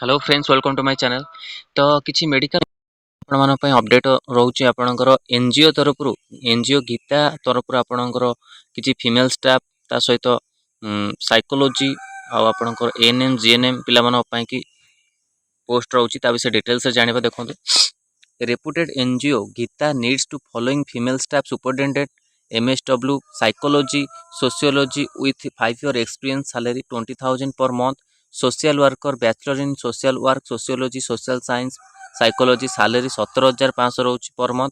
Hello friends welcome to my channel. तो किसी medical update रोचे आपणकर एनजीओ तरफ एनजीओ गीता तरफ आपणकर किसी फीमेल स्टाफ ता सहित साइकोलॉजी आपणकर एएनएम जीएनएम पिला कि पोस्ट रोचे ता विषय डिटेल्स जानिबा देखंतु। Reputed NGO Geeta needs to following female staff superintendent MSW psychology sociology with 5 year experience salary 20,000 per month social worker bachelor in social work sociology social science psychology salary 17,500 रोच per month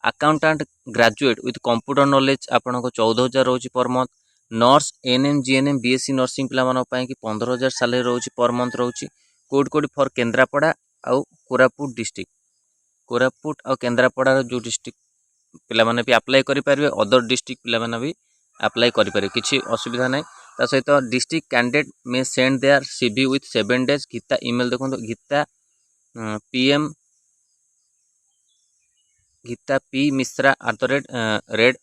accountant graduate with computer knowledge आपन को 14,000 रोच per month nurse ANM GNM BSc nursing पिला कि 15,000 salary रोच per month रोची code for Kendrapara आउ Koraput district Koraput और केन्द्रापड़ा जो डिस्ट्रिक्ट पिला माने भी अप्लाई करि परिबे अदर डिस्ट्रिक्ट पिला माने भी अप्लाई करि परिबे किछि असुविधा नै ता सहित district candidate may send their CV with 7 days Geeta email देखो Geeta PM Geeta P Mishra @red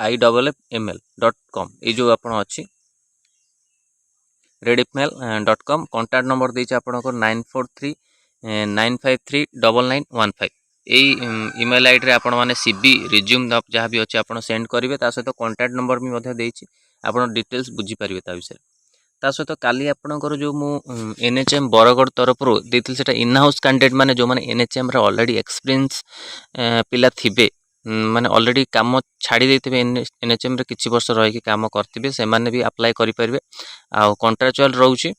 iffml.com ये जो आपण अछि redifmail.com कॉन्टैक्ट नंबर देछि आपनको 9439539915 यही ईमेल आईडी रे आपण माने सीवी रिज्यूम जहाँ भी अच्छे आप सेंड करेंगे सहित कॉन्टैक्ट नंबर भी देछि आपण डिटेल्स बुझी पारिबे ता विषय ता सहित काली आपणकर जो मु एनएचएम बरगढ़ तरफ देथिल सेटा इन हाउस कैंडिडेट माने जो माने एनएचएम रे ऑलरेडी एक्सपीरियंस पिला थिबे माने ऑलरेडी काम छाड़ी देथिबे एनएचएम रे किछि वर्ष रहि के काम करथिबे से माने भी अप्लाई करि परिबे आ कॉन्ट्रैक्चुअल रहउची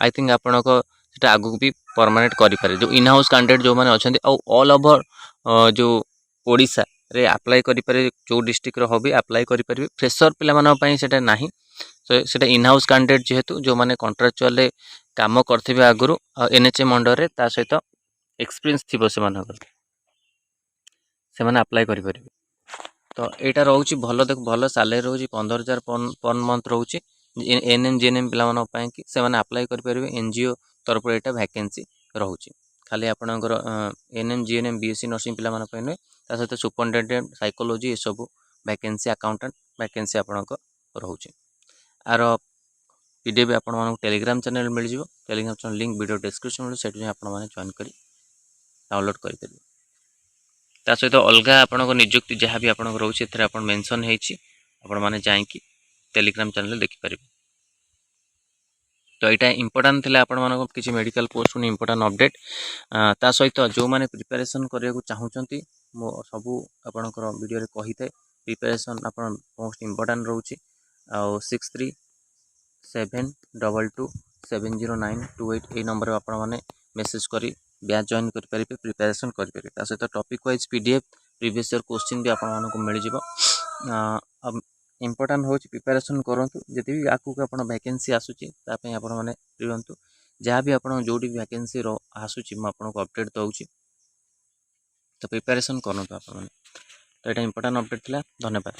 आई थिंक आपणको सेटा आगु भी परमानेंट करि पारे जो इन हाउस कैंडिडेट जो माने अछंती आ ऑल ओवर जो ओडिशा रे अप्लाई करि पारे जो डिस्ट्रिक्ट रो होबे अप्लाई करि परिबे फ्रेशर पिला मानन पई सेटा नाही तो सेटा इन हाउस कैंडिडेट जेहेतु जो माने कॉन्ट्रैक्चुअल काम करथिबे आगुरु एनएचएम अंडर रे ता सहित एक्सपीरियंस थिबो से माने अप्लाई करि परिबे तो एटा रहउची भलो देख भलो salary रहउची 15,000 per month रहउची ANM GNM पिला मानन पई कि से माने अप्लाई करि परिबे एनजीओ तरफ एटा वैकेंसी रहउची खाली आपणकर एएनएम जीएनएम बीएससी नर्सिंग पिला मानन पई नै ता सहित सुपरिटेंडेंट साइकोलॉजी ए सब वैकेंसी अकाउंटेंट वैकेंसी आपणक रहउची आर पीडीएफ आपण मानक टेलीग्राम चैनल मिल जिवो Telegram channel link video description में सेट आपण माने जॉइन करी डाउनलोड करि देबे ता सहित अलगा आपणक नियुक्ति जहाँ भी आपणक रहउची एथरे आपण मेंशन हेछि आपण माने जाई कि टेलीग्राम चैनल देखि परिबे तो यहाँ इंपोर्टां थे आपण मानक किसी मेडिकल पोस्ट इंपोर्टां अपडेट ता सहित जो माने प्रिपरेशन करने को चाहूँगी मो सबू आपणकर वीडियो कही था प्रिपरेशन आप मोस्ट इंपोर्टां रोचे आउ 6372270928 ये नंबर आपण मैंने मेसेज करी बैच जॉइन करें प्रिपरेशन करेंगे सहित topic wise PDF previous year question भी आपको मिल जाव इंपोर्टां हो प्रिपरेशन करूँ जी भी आगू आप वैकेंसी आसूची आपण मैंने रुहतु जहाँ भी आप जो वैकेंसी आसूची मुझे अपडेट दूसरी तो प्रिपरेशन करूँ आप तो यहाँ इंपोर्टां अपडेट था धन्यवाद।